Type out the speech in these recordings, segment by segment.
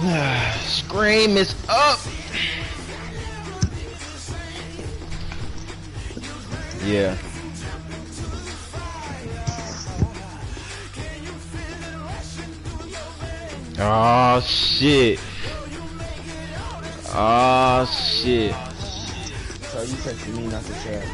Scream is up. Yeah. Oh shit. Oh shit. So you texted me, not the chat.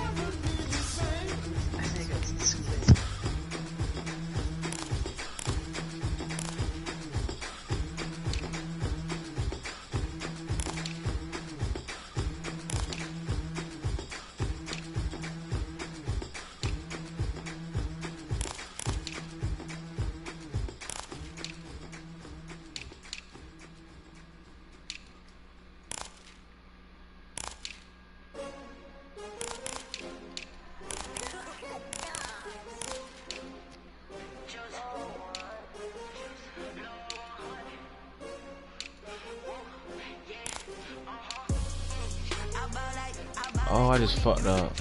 Oh, I just fucked up.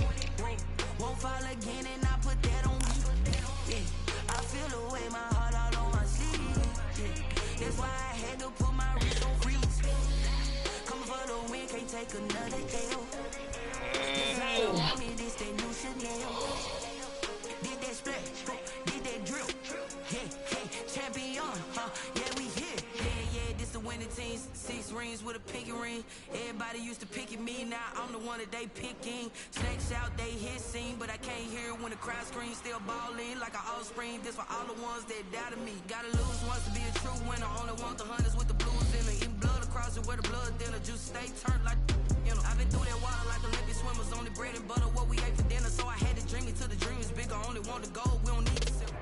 With a pinky ring, everybody used to pick at me. Now I'm the one that they picking. Snakes out, they hissing, but I can't hear when the crowd screams. Still balling like an offspring. This for all the ones that doubted me. Gotta lose once to be a true winner. Only want the hunters with the blues in it. Eating blood across it where the blood dinner. Juice stay turned like you know. I've been through that water like Olympic swimmers. Only bread and butter what we ate for dinner. So I had to dream it till the dream is bigger. Only want the gold. We don't need to sell.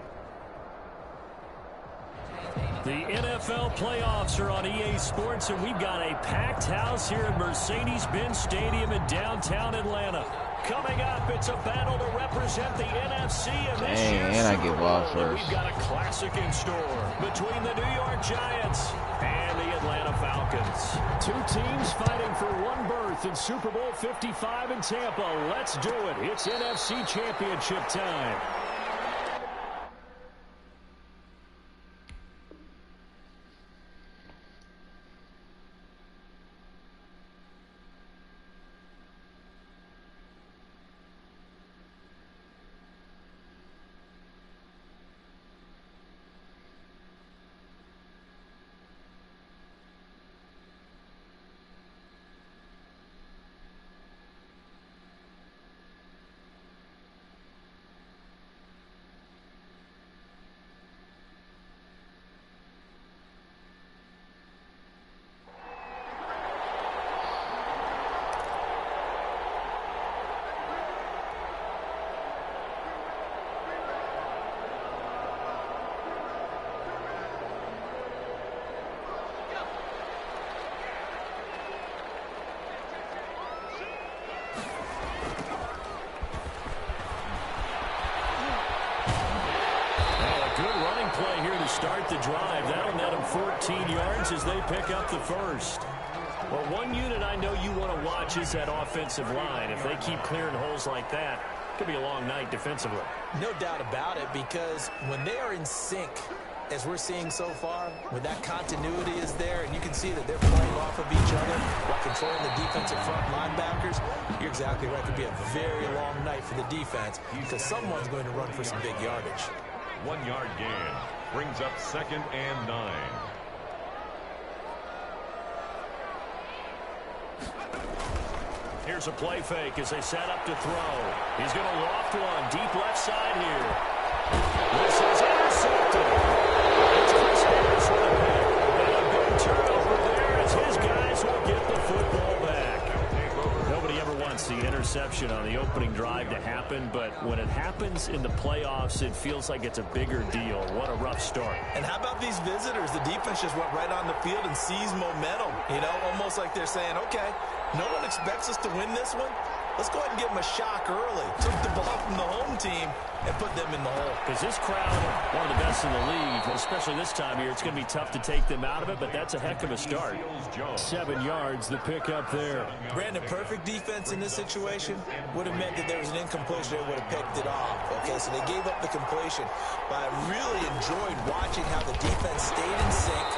The NFL playoffs are on EA Sports, and we've got a packed house here at Mercedes-Benz Stadium in downtown Atlanta. Coming up, it's a battle to represent the NFC in this year's and I Super get Bowl. ball first. We've got a classic in store between the New York Giants and the Atlanta Falcons. Two teams fighting for one berth in Super Bowl 55 in Tampa. Let's do it. It's NFC Championship time. Start the drive. That'll net them 14 yards as they pick up the first. Well, one unit I know you want to watch is that offensive line. If they keep clearing holes like that, it could be a long night defensively. No doubt about it, because when they are in sync, as we're seeing so far, when that continuity is there and you can see that they're playing off of each other while controlling the defensive front linebackers, you're exactly right. It could be a very long night for the defense because someone's going to run for some big yardage. 1 yard gain brings up 2nd and 9. Here's a play fake as they set up to throw. He's going to loft one deep left side here. This is intercepted. It's Chris Harris with a pick. And a big turnover there as his guys will get the football back. Nobody ever wants the interception on the opening drive to happen, but when it happens in the playoffs, it feels like it's a bigger deal. What a rough start. And how about these visitors? The defense just went right on the field and seized momentum. You know, almost like they're saying, okay, no one expects us to win this one. Let's go ahead and give them a shock early. Took the ball from the home team and put them in the hole. Because this crowd, one of the best in the league, especially this time of year, it's going to be tough to take them out of it, but that's a heck of a start. 7 yards, the pickup there. Brandon, perfect defense in this situation would have meant that there was an incompletion that would have picked it off. Okay, so they gave up the completion. But I really enjoyed watching how the defense stayed in sync,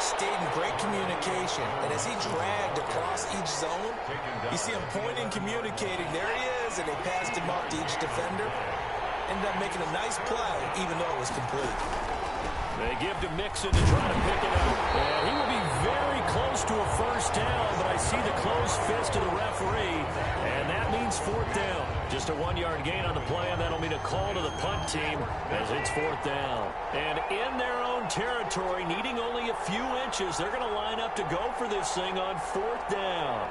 stayed in great communication, separation. And as he dragged across each zone, you see him pointing, communicating. There he is, and they passed him off to each defender. Ended up making a nice play, even though it was complete. They give to Mixon to try to pick it up. And he will be very close to a first down, but I see the closed fist of the referee, and that means fourth down. Just a 1-yard gain on the play, and that'll mean a call to the punt team as it's fourth down. And in their own territory, needing only a few inches, they're going to line up to go for this thing on fourth down.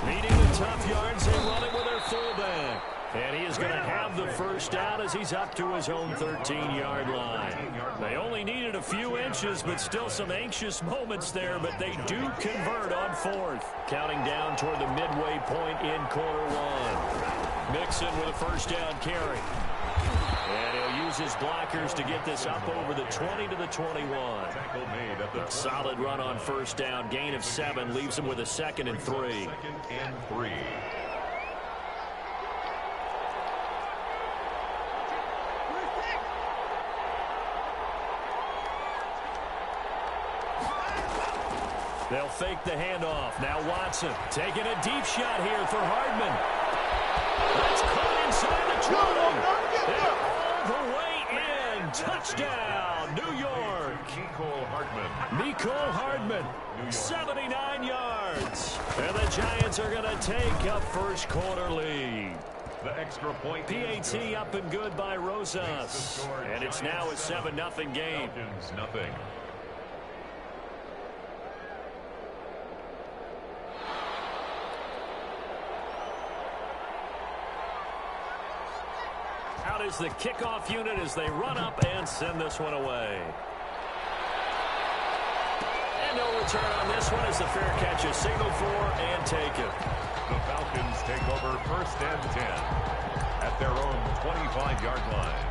Needing the tough yards, they run it with their fullback. And he is going to have the first down as he's up to his own 13-yard line. They only needed a few inches, but still some anxious moments there, but they do convert on fourth. Counting down toward the midway point in quarter one. Mixon with a first down carry. And he'll use his blockers to get this up over the 20 to the 21. A solid run on first down. Gain of 7 leaves him with a 2nd and 3. 2nd and 3. They'll fake the handoff. Now Watson taking a deep shot here for Hardman. That's caught inside the 20. They're all the way in. Touchdown, New York. Mecole Hardman, 79 yards. And the Giants are going to take a first quarter lead. The extra point. PAT up and good by Rosas. And it's now a 7-0 game. Nothing. Out is the kickoff unit as they run up and send this one away. And no return on this one as the fair catch is signaled for and taken. The Falcons take over 1st and 10 at their own 25-yard line.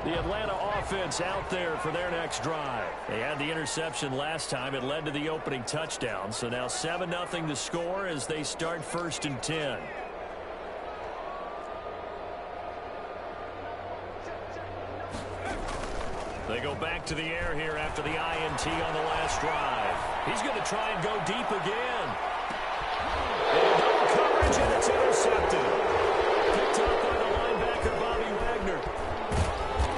The Atlanta offense out there for their next drive. They had the interception last time. It led to the opening touchdown. So now 7-0 the score as they start 1st and 10. They go back to the air here after the INT on the last drive. He's going to try and go deep again. And no coverage, and it's intercepted. Picked up by the linebacker, Bobby Wagner.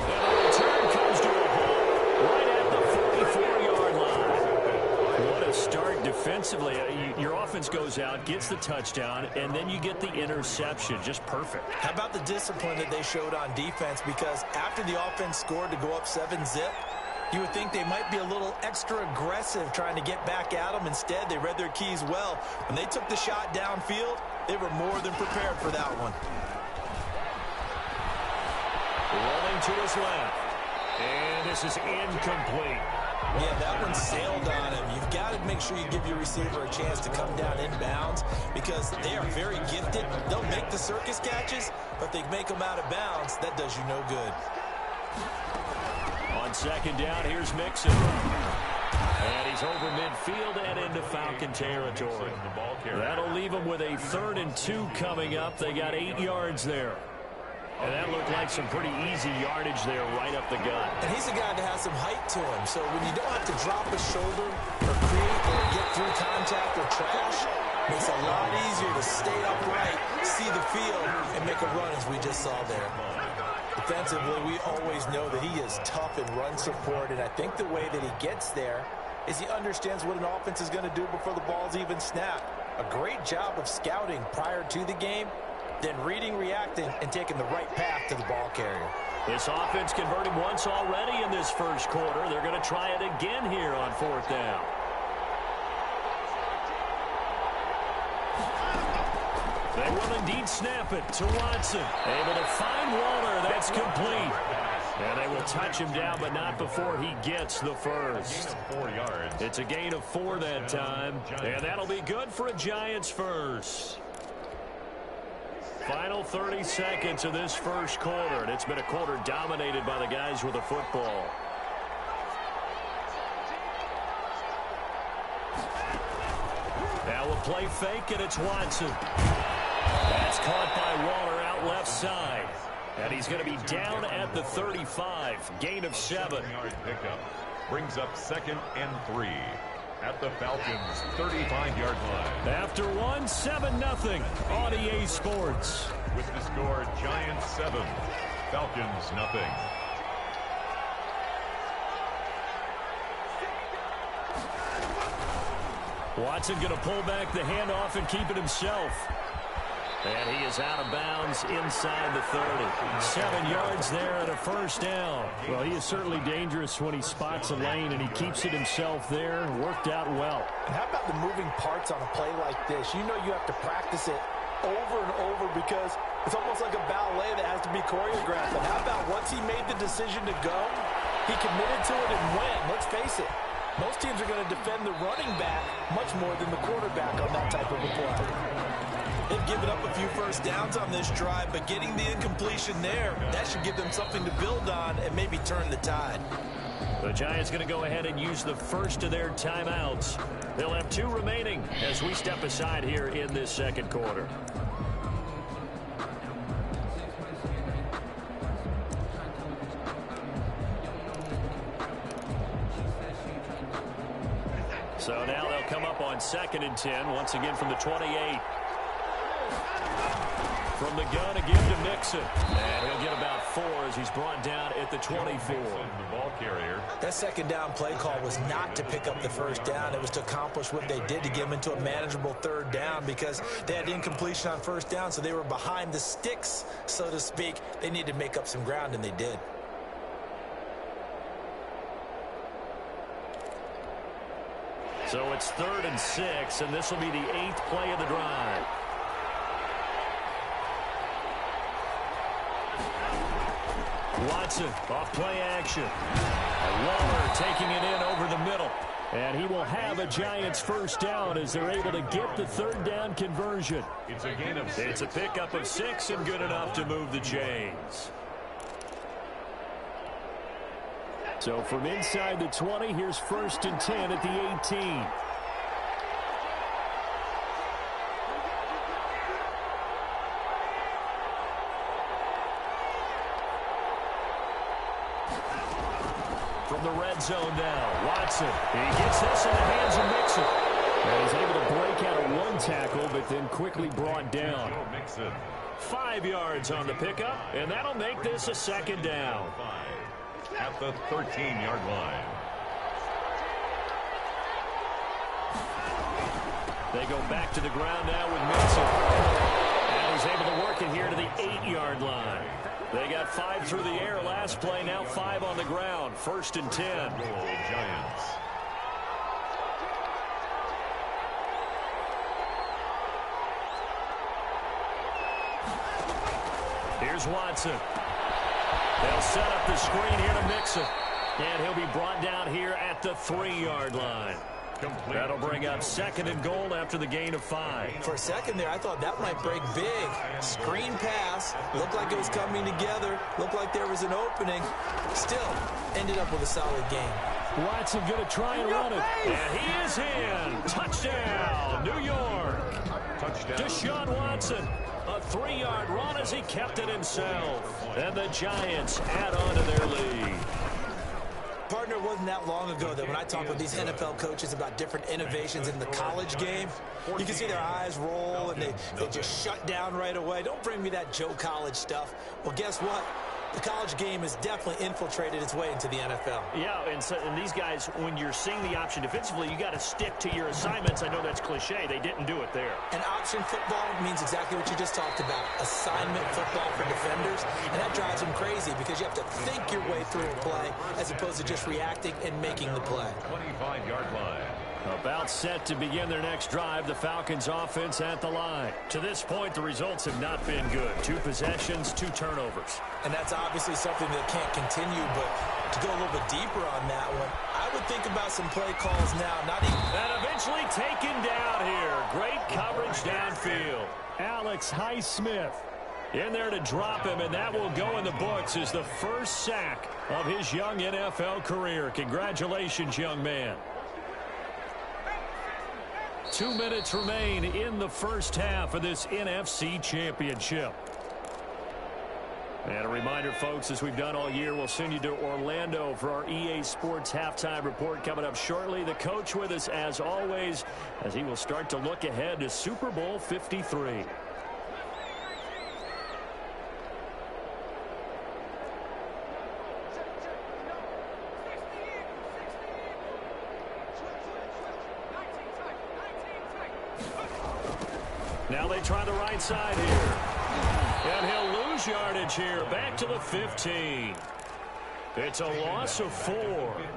And the return comes to a halt right at the 44-yard line. What a start defensively. Your offense goes out, gets the touchdown, and then you get the interception. Just perfect. How about the discipline that they showed on defense? Because after the offense scored to go up 7-zip, you would think they might be a little extra aggressive trying to get back at them. Instead, they read their keys well. When they took the shot downfield, they were more than prepared for that one. Rolling to his left. And this is incomplete. Yeah, that one sailed on him. You've got to make sure you give your receiver a chance to come down inbounds because they are very gifted. They'll make the circus catches, but they make them out of bounds. That does you no good. On 2nd down, here's Mixon. And he's over midfield and into Falcon territory. That'll leave them with a 3rd and 2 coming up. They got 8 yards there. And that looked like some pretty easy yardage there right up the gut. And he's a guy that has some height to him. So when you don't have to drop a shoulder or create or get through contact or trash, it makes it a lot easier to stay upright, see the field, and make a run as we just saw there. Defensively, we always know that he is tough in run support, and I think the way that he gets there is he understands what an offense is going to do before the ball's even snapped. A great job of scouting prior to the game, then reading, reacting, and taking the right path to the ball carrier. This offense converted once already in this first quarter. They're going to try it again here on 4th down. They will indeed snap it to Watson. Able to find Waller. That's complete. And they will touch him down, but not before he gets the first. 4 yards. It's a gain of 4 that time. And that'll be good for a Giants first. Final 30 seconds of this first quarter, and it's been a quarter dominated by the guys with the football. Now we'll play fake, and it's Watson. That's caught by Waller out left side. And he's going to be down at the 35. Gain of 7. 7-yard pickup. Brings up 2nd and 3 at the Falcons' 35-yard line. After 7-0 on EA Sports. With the score, Giants 7, Falcons nothing. Watson going to pull back the handoff and keep it himself. And he is out of bounds inside the 30. 7 yards there and a first down. Well, he is certainly dangerous when he spots a lane, and he keeps it himself there. Worked out well. And how about the moving parts on a play like this? You know you have to practice it over and over because it's almost like a ballet that has to be choreographed. And how about once he made the decision to go, he committed to it and went. Let's face it, most teams are going to defend the running back much more than the quarterback on that type of a play. They've given up a few first downs on this drive, but getting the incompletion there, that should give them something to build on and maybe turn the tide. The Giants going to go ahead and use the first of their timeouts. They'll have 2 remaining as we step aside here in this second quarter. So now they'll come up on 2nd and 10, once again from the 28. From the gun again to Mixon. And he'll get about 4 as he's brought down at the 24. The ball carrier. That second down play call was not to pick up the first down. It was to accomplish what they did to get them into a manageable 3rd down because they had incompletion on first down, so they were behind the sticks, so to speak. They needed to make up some ground, and they did. So it's 3rd and 6, and this will be the 8th play of the drive. Watson off play action. Waller taking it in over the middle. And he will have a Giants first down as they're able to get the 3rd down conversion. It's a gain of 6. It's a pickup of 6 and good enough to move the chains. So from inside the 20, here's 1st and 10 at the 18. From the red zone now, Watson. He gets this in the hands of Mixon. And he's able to break out of 1 tackle, but then quickly brought down. 5 yards on the pickup, and that'll make this a 2nd down. At the 13-yard line. They go back to the ground now with Mixon. And he's able to work it here to the 8-yard line. They got 5 through the air last play, now 5 on the ground. 1st and 10. Giants. Here's Watson. They'll set up the screen here to Mixon. And he'll be brought down here at the 3-yard line. Complete. That'll bring up 2nd and goal after the gain of 5. For a second there, I thought that might break big. Screen pass. Looked like it was coming together. Looked like there was an opening. Still, ended up with a solid game. Watson going to try and run it. And he is in. Touchdown, New York. Touchdown. Deshaun Watson. A 3-yard run as he kept it himself. And the Giants add on to their lead. Partner, it wasn't that long ago that when I talk with these NFL coaches about different innovations in the college game, you can see their eyes roll and they just shut down right away. Don't bring me that Joe College stuff. Well, guess what? The college game has definitely infiltrated its way into the NFL. Yeah, and these guys, when you're seeing the option defensively, you got to stick to your assignments. I know that's cliche. They didn't do it there. And option football means exactly what you just talked about, assignment football for defenders. And that drives them crazy because you have to think your way through a play as opposed to just reacting and making the play. 25-yard line. About set to begin their next drive, the Falcons offense at the line. To this point, the results have not been good. 2 possessions, 2 turnovers. And that's obviously something that can't continue, but to go a little bit deeper on that one, I would think about some play calls now. And eventually taken down here. Great coverage downfield. Alex Highsmith In there to drop him, and that will go in the books as the first sack of his young NFL career. Congratulations, young man. 2 minutes remain in the first half of this NFC Championship. And a reminder, folks, as we've done all year, we'll send you to Orlando for our EA Sports halftime report coming up shortly. The coach with us, as always, as he will start to look ahead to Super Bowl 53. Now they try the right side here. And he'll lose yardage here. Back to the 15. It's a loss of 4.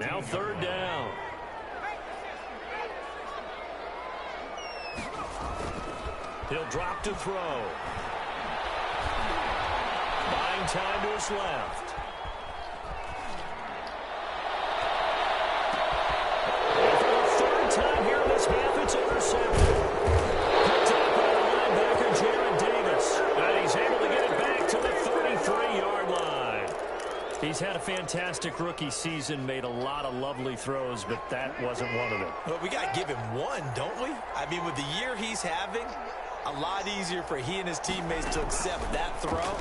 Now 3rd down. He'll drop to throw. Buying time to his left. And for the 3rd time here in this half, it's intercepted. And he's able to get it back to the 33-yard line. He's had a fantastic rookie season, made a lot of lovely throws, but that wasn't one of them. Well, we got to give him one, don't we? I mean, with the year he's having, a lot easier for he and his teammates to accept that throw,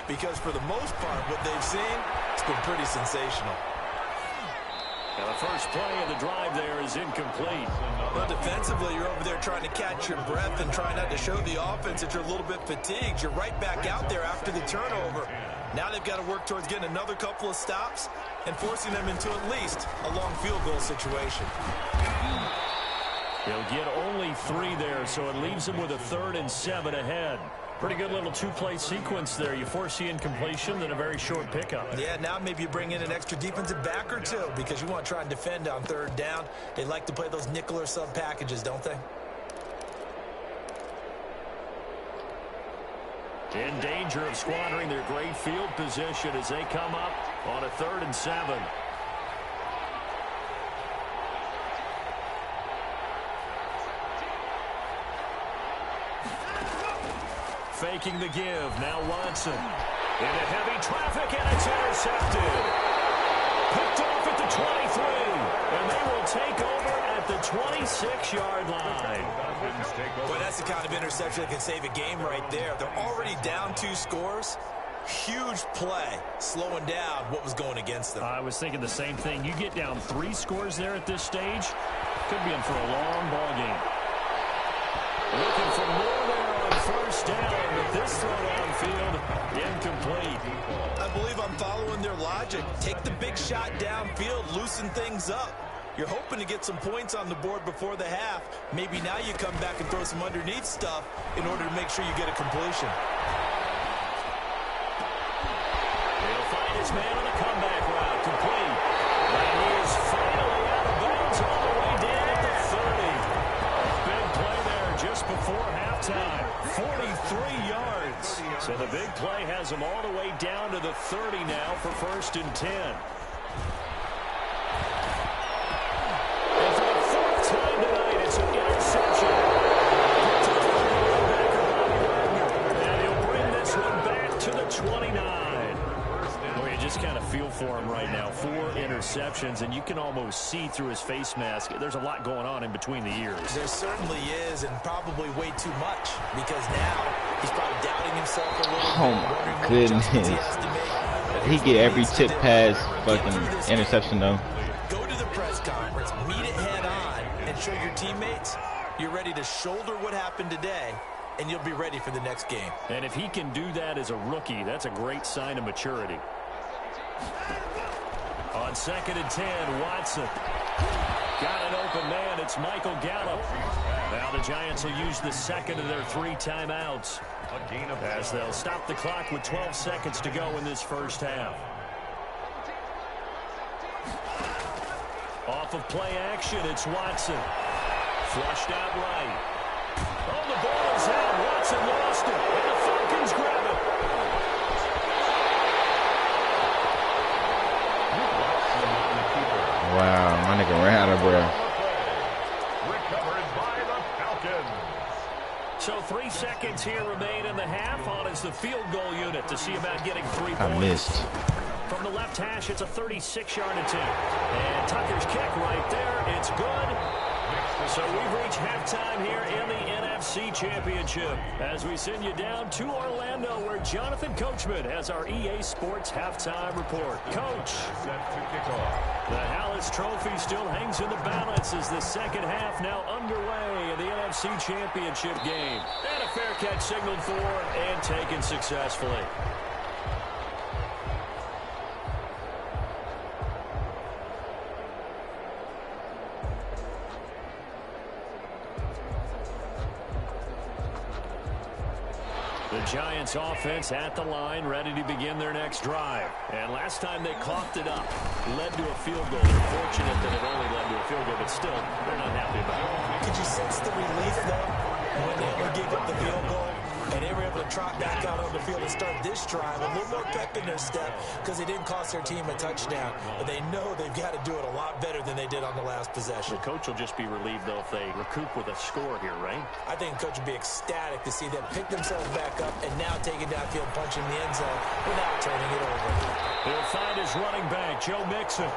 because for the most part, what they've seen, it's been pretty sensational. Now the first play of the drive there is incomplete. Well, defensively, you're over there trying to catch your breath and trying not to show the offense that you're a little bit fatigued. You're right back out there after the turnover. Now they've got to work towards getting another couple of stops and forcing them into at least a long field goal situation. They'll get only 3 there, so it leaves them with a 3rd and 7 ahead. Pretty good little 2-play sequence there. You force the incompletion, then a very short pickup. Yeah, now maybe you bring in an extra defensive back or 2 because you want to try and defend on 3rd down. They like to play those nickel or sub packages, don't they? In danger of squandering their great field position as they come up on a 3rd and 7. Faking the give. Now Watson. Into heavy traffic, and it's intercepted. Picked off at the 23. And they will take over at the 26-yard line. Boy, that's the kind of interception that can save a game right there. They're already down 2 scores. Huge play, slowing down what was going against them. I was thinking the same thing. You get down 3 scores there at this stage, could be in for a long ball game. Looking for more there on 1st down, but this throw downfield, incomplete. I believe I'm following their logic. Take the big shot downfield, loosen things up. You're hoping to get some points on the board before the half. Maybe now you come back and throw some underneath stuff in order to make sure you get a completion. He'll find his man on the comeback route, complete. And he is finally out of bounds all the way down at the 30. Big play there just before halftime. 43 yards. So the big play has him all the way down to the 30 now for 1st and 10. And for the 4th time tonight, it's an interception. And he'll bring this one back to the 29. Boy, you just kind of feel for him right now. 4 interceptions, and you can almost see through his face mask. There's a lot going on in between the ears. There certainly is, and probably way too much, because now he's probably doubting himself a little bit. Oh my goodness. He get every tip pass fucking interception though. Go to the press conference, meet it head on, and show your teammates you're ready to shoulder what happened today, and you'll be ready for the next game. And if he can do that as a rookie, that's a great sign of maturity. On 2nd and 10, Watson. Got an open man. It's Michael Gallup. Now the Giants will use the 2nd of their 3 timeouts, as they'll stop the clock with 12 seconds to go in this 1st half. Off of play action, it's Watson. Flushed out right. Oh, the ball is out. Watson lost it, and the Falcons grab it. Wow, my nigga ran out of breath. Recovered by the Falcons. So 3 seconds here remain in the half on as the field goal unit to see about getting 3 points. I missed. From the left hash, it's a 36-yard attempt. And Tucker's kick right there. It's good. So we've reached halftime here in the NFC Championship as we send you down to Orlando where Jonathan Coachman has our EA Sports halftime report. Coach, Set to kick off. the Hallis Trophy still hangs in the balance as the second half now underway in the NFC Championship game. And a fair catch signaled for and taken successfully. The Giants offense at the line, ready to begin their next drive. And last time they coughed it up, led to a field goal. They're fortunate that it only led to a field goal, but still, they're not happy about it. Could you sense the relief, though, when they only gave up the field goal? And they were able to trot back out on the field and start this drive. A little more pep in their step because they didn't cost their team a touchdown. But they know they've got to do it a lot better than they did on the last possession. The coach will just be relieved, though, if they recoup with a score here, right? I think the coach would be ecstatic to see them pick themselves back up and now take it downfield, punching the end zone without turning it over. He'll find his running back, Joe Mixon.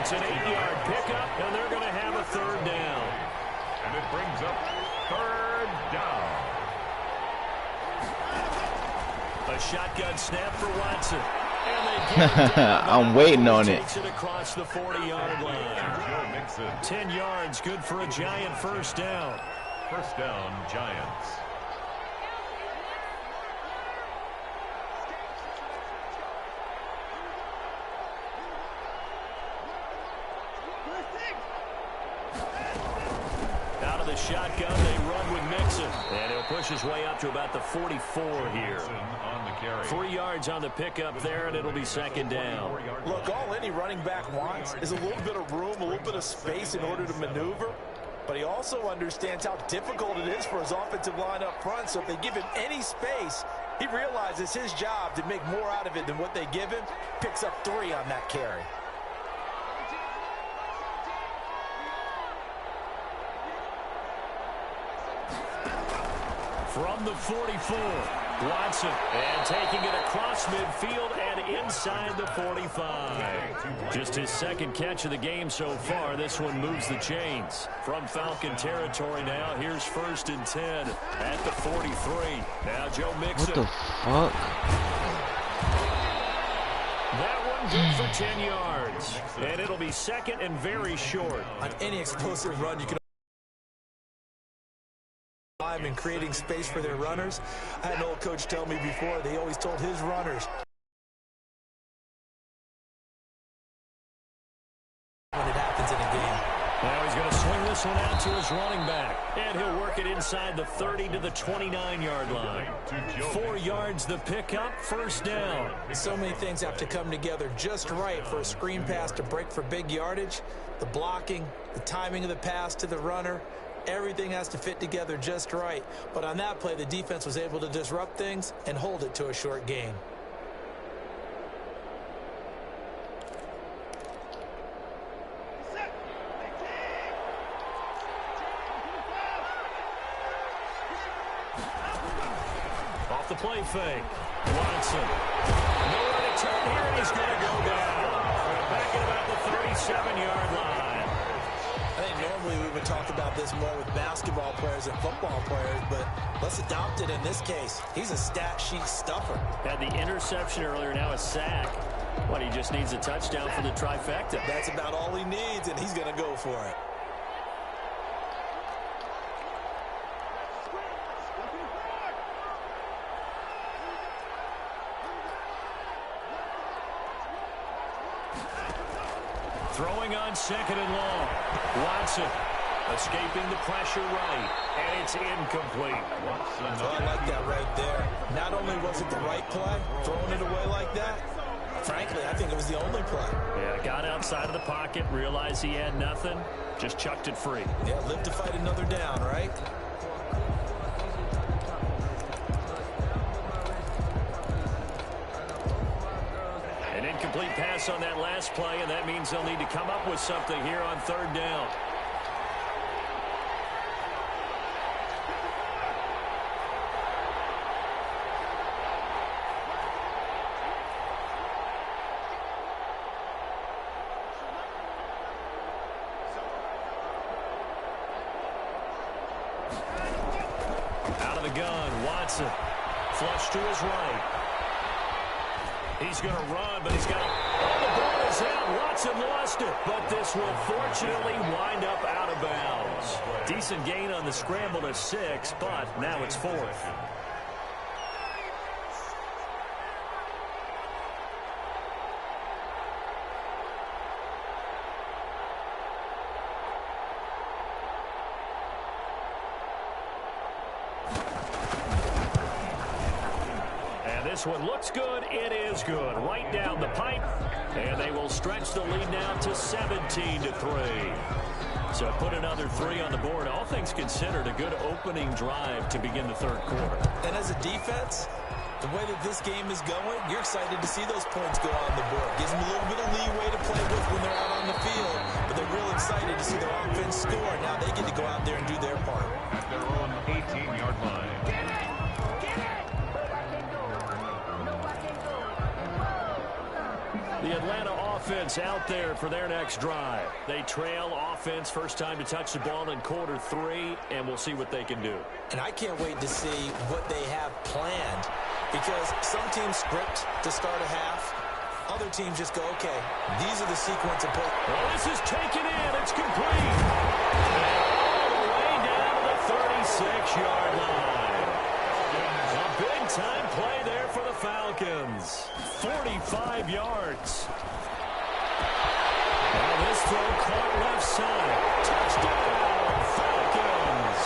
It's an 8-yard pickup, and they're going to have a third down. And it brings up third down. A shotgun snap for Watson. And they get it down. I'm waiting on it. Takes it across the 40-yard line. Joe Mixon. 10 yards, good for a Giant first down. First down, Giants. Out of the shotgun, they run with Mixon. And he'll push his way up to about the 44 here. On the carry. 3 yards on the pickup there, and it'll be second down. Look, all any running back wants is a little bit of room, a little bit of space in order to maneuver. But he also understands how difficult it is for his offensive line up front. So if they give him any space, he realizes his job to make more out of it than what they give him. Picks up 3 on that carry. From the 44, Watson, and taking it across midfield and inside the 45. Just his second catch of the game so far. This one moves the chains. From Falcon territory now, here's 1st and 10 at the 43. Now Joe Mixon. What the fuck? That one good for 10 yards. And it'll be second and very short. On any explosive run, you can and creating space for their runners. I had an old coach tell me before, they always told his runners when it happens in a game. Now he's going to swing this one out to his running back. And he'll work it inside the 30 to the 29-yard line. 4 yards the pickup, first down. So many things have to come together just right for a screen pass to break for big yardage. The blocking, the timing of the pass to the runner, everything has to fit together just right. But on that play, the defense was able to disrupt things and hold it to a short gain. Off the play fake. Watson. Nowhere to turn here, and he's going to go down. Back at about the 37-yard line. I think normally we would talk about this more with basketball players and football players, but let's adopt it in this case. He's a stat sheet stuffer. Had the interception earlier, now a sack. What, he just needs a touchdown for the trifecta. That's about all he needs, and he's going to go for it. Throwing on second and long. Watson escaping the pressure right, and it's incomplete. I like that right there. Not only was it the right play, throwing it away like that, frankly, I think it was the only play. Yeah, got outside of the pocket, realized he had nothing, just chucked it free. Yeah, live to fight another down, right? An incomplete pass on that last play, and that means they'll need to come up with something here on third down. the gun. Watson. Flush to his right. He's going to run, but he's got to... Oh, the ball is out. Watson lost it. But this will fortunately wind up out of bounds. Decent gain on the scramble to 6, but now it's 4th. This one looks good. It is good. Right down the pipe. And they will stretch the lead now to 17-3. So put another 3 on the board. All things considered, a good opening drive to begin the third quarter. And as a defense, the way that this game is going, you're excited to see those points go on the board. Gives them a little bit of leeway to play with when they're out on the field. But they're real excited to see their offense score. Now they get to go out there and do their part. At their own 18-yard line. The Atlanta offense out there for their next drive. They trail offense, first time to touch the ball in quarter 3, and we'll see what they can do. And I can't wait to see what they have planned, because some teams script to start a half. Other teams just go, okay, these are the sequence of plays. Well, this is taken in. It's complete. And all the way down to the 36-yard line. A big-time play there for the Falcons. 45 yards. Now this throw caught left side. Touchdown, Falcons.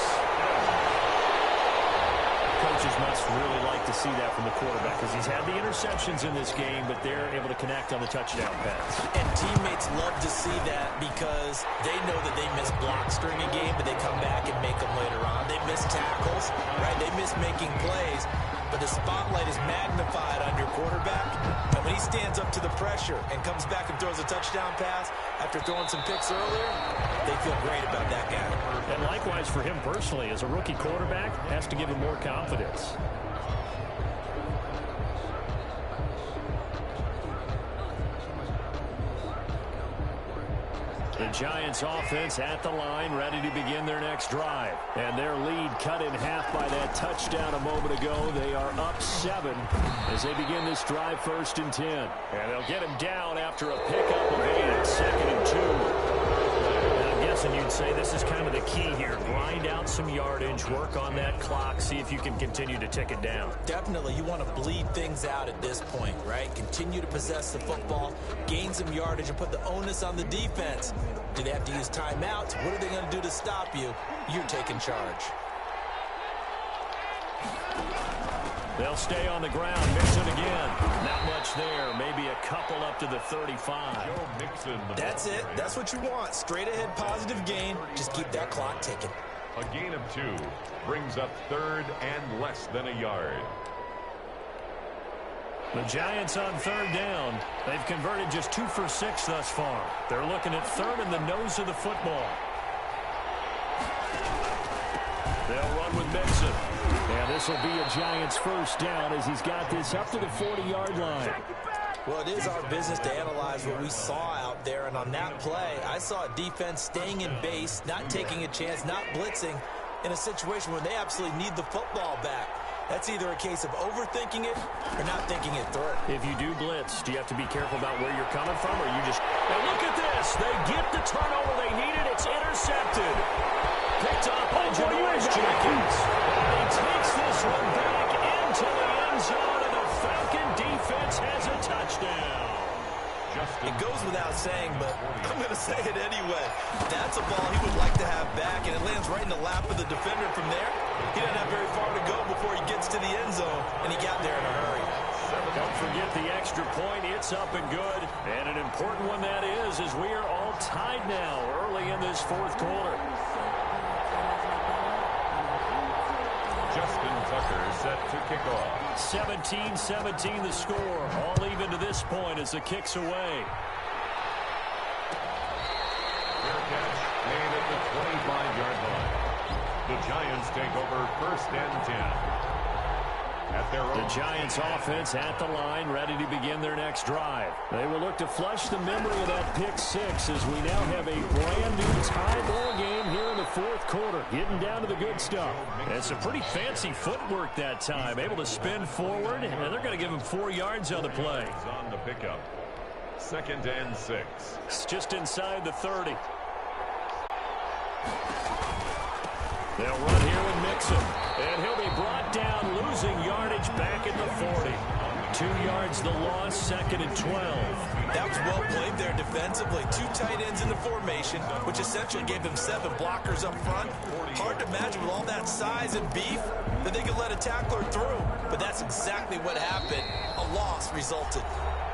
Coaches must really like to see that from the quarterback, because he's had the interceptions in this game, but they're able to connect on the touchdown pass. And teammates love to see that, because they know that they miss blocks during a game, but they come back and make them later on. They miss tackles, right? They miss making plays. But the spotlight is magnified on your quarterback. And when he stands up to the pressure and comes back and throws a touchdown pass after throwing some picks earlier, they feel great about that guy. And likewise for him personally, as a rookie quarterback, has to give him more confidence. The Giants offense at the line, ready to begin their next drive. And their lead cut in half by that touchdown a moment ago. They are up 7 as they begin this drive, 1st and 10. And they'll get him down after a pickup of 8, 2nd and 2. I'm guessing you'd say this is kind of the key here. Grind out some yardage, work on that clock, see if you can continue to tick it down. Definitely, you want to bleed things out at this point, right? Continue to possess the football, gain some yardage, and put the onus on the defense. Do they have to use timeouts? What are they going to do to stop you? You're taking charge. They'll stay on the ground. Mixon again. Not much there. Maybe a couple up to the 35. Joe Mixon. That's it. That's what you want. Straight ahead positive gain. Just keep that clock ticking. A gain of 2 brings up 3rd and less than a yard. The Giants on 3rd down. They've converted just 2 for 6 thus far. They're looking at 3rd in the nose of the football. They'll run with Mixon. And this will be a Giants 1st down as he's got this up to the 40-yard line. Well, it is our business to analyze what we saw out there. And on that play, I saw a defense staying in base, not taking a chance, not blitzing in a situation where they absolutely need the football back. That's either a case of overthinking it or not thinking it through. If you do blitz, do you have to be careful about where you're coming from, or you just... And look at this! They get the turnover they needed. It's intercepted. Picked up by Janoris Jenkins. And he takes this one back into the end zone, and the Falcon defense has a touchdown. It goes without saying, but I'm going to say it anyway. That's a ball he would like to have back, and it lands right in the lap of the defender from there. He doesn't have very far to go before he gets to the end zone, and he got there in a hurry. Don't forget the extra point. It's up and good. And an important one that is, as we are all tied now early in this 4th quarter. Justin Tucker set to kick off. 17-17 the score. All even to this point as the kick's away. Fair catch made at the 25-yard line. The Giants take over 1st and 10. at their own. The Giants offense at the line, ready to begin their next drive. They will look to flush the memory of that pick six as we now have a brand new tie ball game here in the fourth quarter. Getting down to the good stuff. And some pretty fancy footwork that time. Able to spin forward, and they're going to give him 4 yards on the play. On the pickup. 2nd and 6. It's just inside the 30. They'll run here with Mixon, and he'll be brought down, losing yardage back at the 40. 2 yards the loss, 2nd and 12. That was well played there defensively. 2 tight ends in the formation, which essentially gave them 7 blockers up front. Hard to imagine with all that size and beef that they could let a tackler through. But that's exactly what happened. A loss resulted.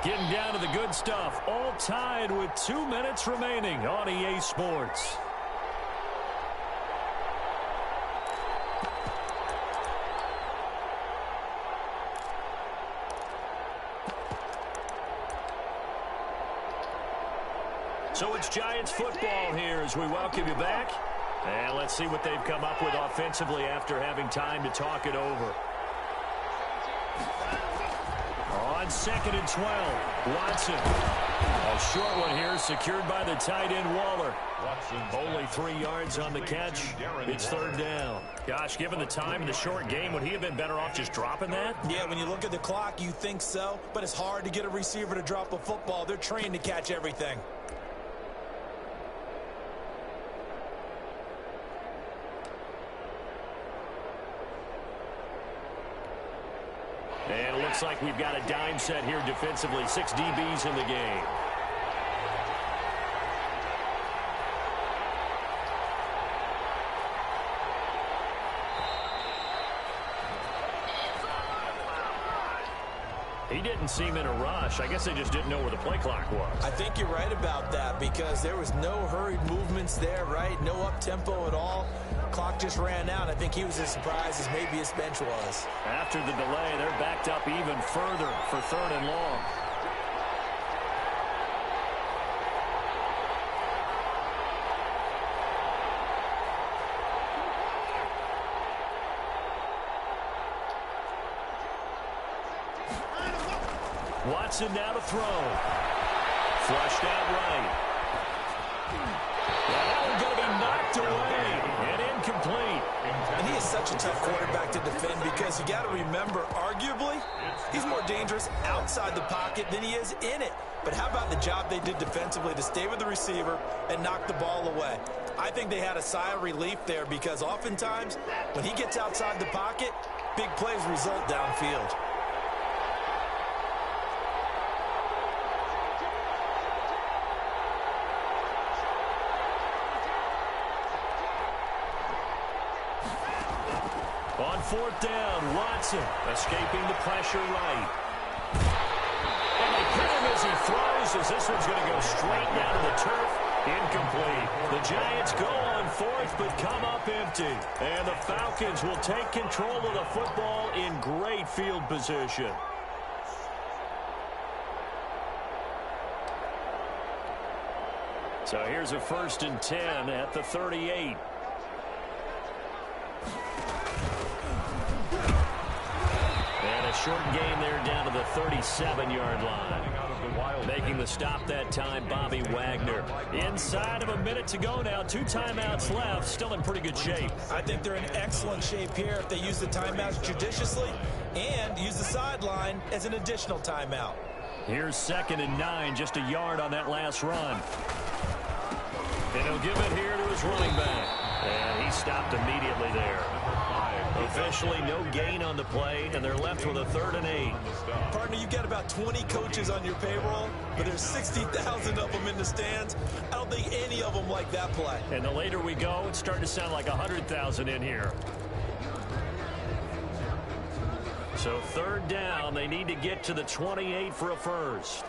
Getting down to the good stuff, all tied with 2 minutes remaining on EA Sports. So it's Giants football here as we welcome you back. And let's see what they've come up with offensively after having time to talk it over. On 2nd and 12, Watson. A short one here, secured by the tight end Waller. Only 3 yards on the catch. It's 3rd down. Gosh, given the time in the short game, would he have been better off just dropping that? Yeah, when you look at the clock, you think so. But it's hard to get a receiver to drop a football. They're trained to catch everything. And it looks like we've got a dime set here defensively. 6 DBs in the game. He didn't seem in a rush. I guess they just didn't know where the play clock was. I think you're right about that because there was no hurried movements there, right? No up-tempo at all. Clock just ran out. I think he was as surprised as maybe his bench was. After the delay, they're backed up even further for 3rd and long. Watson now to throw. Flushed out right. Now going to be knocked away and incomplete. And he is such a tough quarterback to defend because you got to remember, arguably, he's more dangerous outside the pocket than he is in it. But how about the job they did defensively to stay with the receiver and knock the ball away? I think they had a sigh of relief there because oftentimes when he gets outside the pocket, big plays result downfield. On 4th down, Watson escaping the pressure right. And they hit him as he throws as this one's going to go straight down to the turf. Incomplete. The Giants go on 4th but come up empty. And the Falcons will take control of the football in great field position. So here's a 1st and 10 at the 38. And a short gain there down to the 37-yard line. Making the stop that time, Bobby Wagner. Inside of a minute to go now. 2 timeouts left. Still in pretty good shape. I think they're in excellent shape here if they use the timeouts judiciously and use the sideline as an additional timeout. Here's 2nd and 9, just a yard on that last run. And he'll give it here to his running back. And he stopped immediately there. Officially no gain on the play, and they're left with a 3rd and 8. Partner, you've got about 20 coaches on your payroll, but there's 60,000 of them in the stands. I don't think any of them like that play. And the later we go, it's starting to sound like 100,000 in here. So 3rd down, they need to get to the 28 for a first.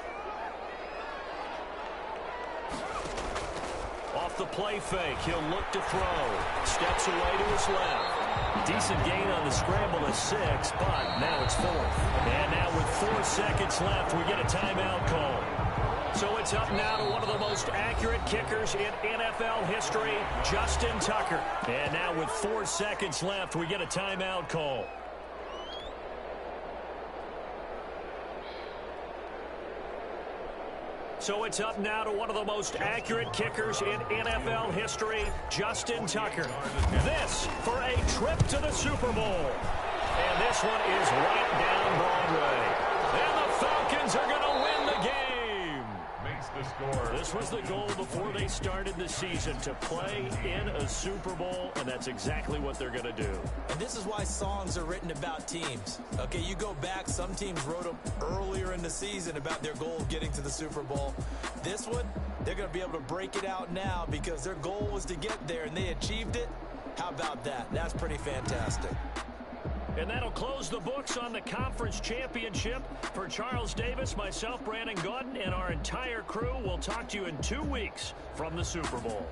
Off the play fake, he'll look to throw. Steps away to his left. Decent gain on the scramble of 6, but now it's 4th. And now with 4 seconds left, we get a timeout call. So it's up now to one of the most accurate kickers in NFL history, Justin Tucker. And now with 4 seconds left, we get a timeout call. So it's up now to one of the most accurate kickers in NFL history, Justin Tucker. This for a trip to the Super Bowl. And this one is right down Broadway. And the Falcons are going to win the game. Makes the score. This was the goal before they started the season, to play in a Super Bowl, and that's exactly what they're going to do. And this is why songs are written about teams. Okay, you go back, some teams wrote them earlier in the season about their goal of getting to the Super Bowl. This one, they're going to be able to break it out now because their goal was to get there, and they achieved it. How about that? That's pretty fantastic. And that'll close the books on the conference championship. For Charles Davis, myself, Brandon Gaudin, and our entire crew, we'll talk to you in 2 weeks from the Super Bowl.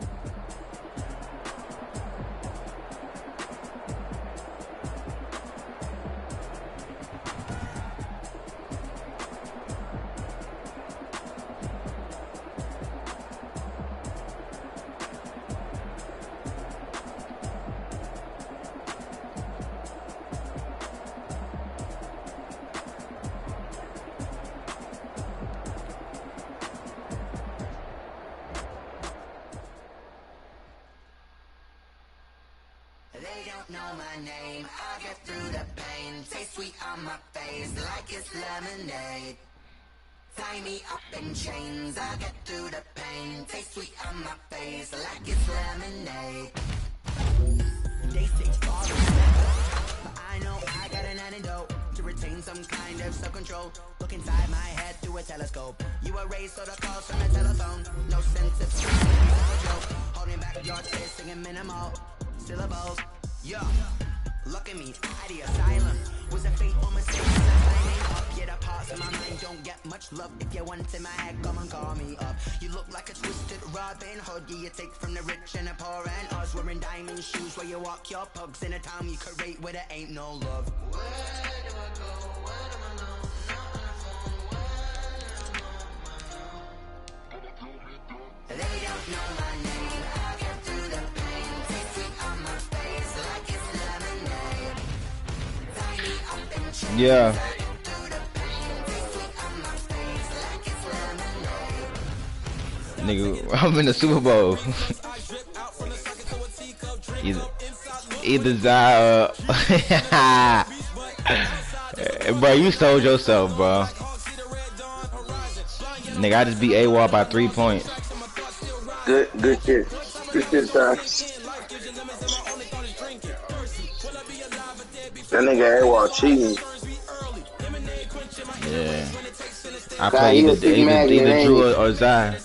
They don't know my name, I'll get through the pain. Taste sweet on my face like it's lemonade. Tie me up in chains, I'll get through the pain. Taste sweet on my face like it's lemonade. They say sorry, but I know I got an antidote to retain some kind of self-control. Look inside my head through a telescope. You erase all the calls from the telephone. No sense of joke. Holding back your tears, singing minimal syllables. Yeah, look at me, at the asylum. Was a fate or mistake? Signing up, yeah, the parts of my mind don't get much love. If you want in my head, come and call me up. You look like a twisted Robin Hood. Yeah, you take from the rich and the poor and us. Wearing diamond shoes where you walk your pugs in a town you create where there ain't no love. Where do I go? Where am I alone? Not on the phone. Where am I alone? They don't know my name. I'll get through the pain. Taste sweet on my face like it's lemonade. Tie me up in chains. Yeah. Nigga, I'm in the Super Bowl. either bro, you sold yourself, bro. Nigga, I just beat AWOL by 3 points. Good shit. Good shit, son. That nigga AWOL cheating. Yeah. I play either Drew or Zai.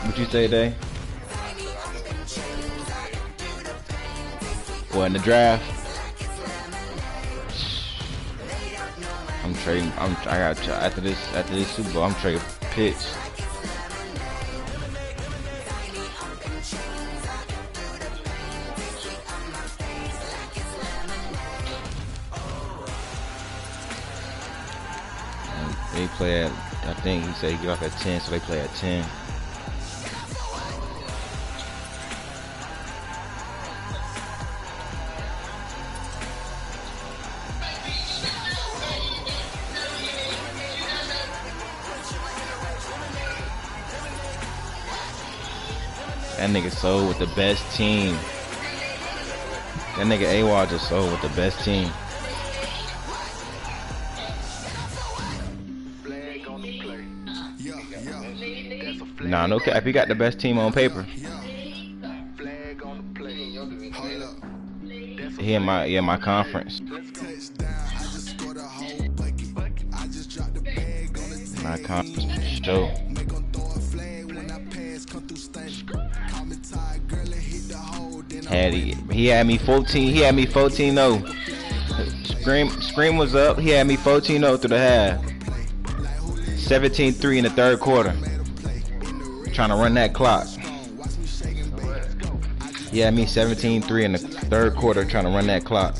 What you say, Day? What, in the draft? I'm trading. I got after this Super Bowl. I'm trading picks. They play at, I think he said he get off at 10, so they play at 10. That nigga sold with the best team. That nigga AWOL just sold with the best team. Nah, no cap. He got the best team on paper. He in my conference. My conference for sure. He had me 14. He had me 14-0. Scream was up. He had me 14-0 through the half. 17-3 in the third quarter. Trying to run that clock. He had me 17-3 in the third quarter trying to run that clock.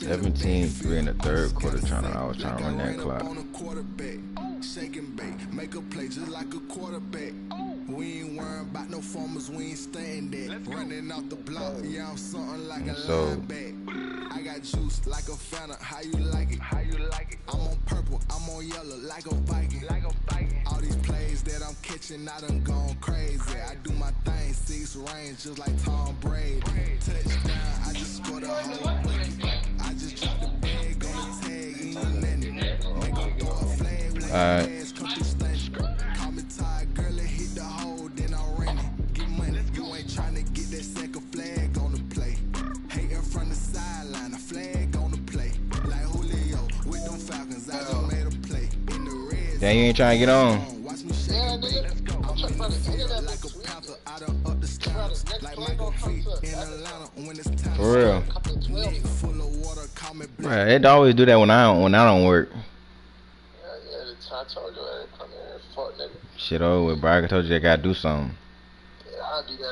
17-3 in the third quarter. I was trying to run that clock. Shake and bake, make a play just like a quarterback. We ain't worrying about no formers, we ain't staying there. Running off the block, yeah, I'm something like a lineback. I got juice like a Fanta, how you like it? How you like it? I'm on purple, I'm on yellow like a Viking. Like a Viking. All these plays that I'm catching, I done gone crazy. I do my thing, 6 range just like Tom Brady. Touchdown, I just scored a whole bucket. I just dropped the bag on the tag, ain't letting it. They gon' throw a flag when ass come through stunning. Call me tired, girl, it hit the hole, then I ran it. Get money, you ain't tryna get that second flag on the play. Hating from the sideline, a flag on the play. Like Julio with them Falcons, I just made a play. In the red Damn, you ain't trying to get on. watch me shake and bake. I'm in the field like a panther, I done up the standards. Like Michael Vick in Atlanta when it's time. For real. Neck full of water, call me black. Right, they always do that when I don't work. I told you I didn't come here and fuck nigga. Shit over with, bro. I told you I gotta do something. Yeah, I'll do that